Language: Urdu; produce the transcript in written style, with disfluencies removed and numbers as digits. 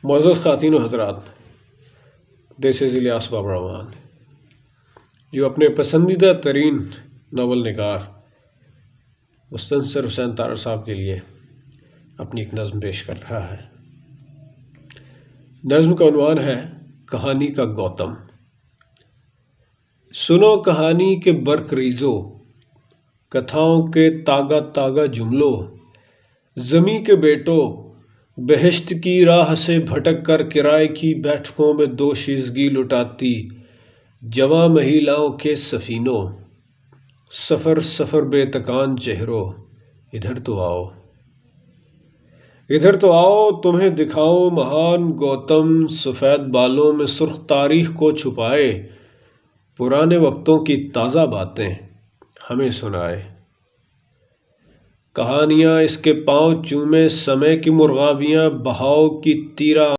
معزز خواتین و حضرات، دس از الیاس بابر امان، جو اپنے پسندیدہ ترین ناول نگار مستنصر حسین تارڑ صاحب کے لیے اپنی ایک نظم پیش کر رہا ہے۔ نظم کا عنوان ہے کہانی کا گوتم۔ سنو کہانی کے برق ریزو، کتھاؤں کے تاگا تاگا جملوں، زمیں کے بیٹوں بہشت کی راہ سے بھٹک کر کرائے کی بیٹھکوں میں دو شیزگی لٹاتی جواں مہیلاؤں کے سفینوں، سفر سفر بے تکان چہروں، ادھر تو آؤ، ادھر تو آؤ، تمہیں دکھاؤ مہان گوتم، سفید بالوں میں سرخ تاریخ کو چھپائے، پرانے وقتوں کی تازہ باتیں ہمیں سنائے۔ کہانیاں اس کے پاؤں چومے، سمے کی مرغابیاں بہاؤ کی تیرا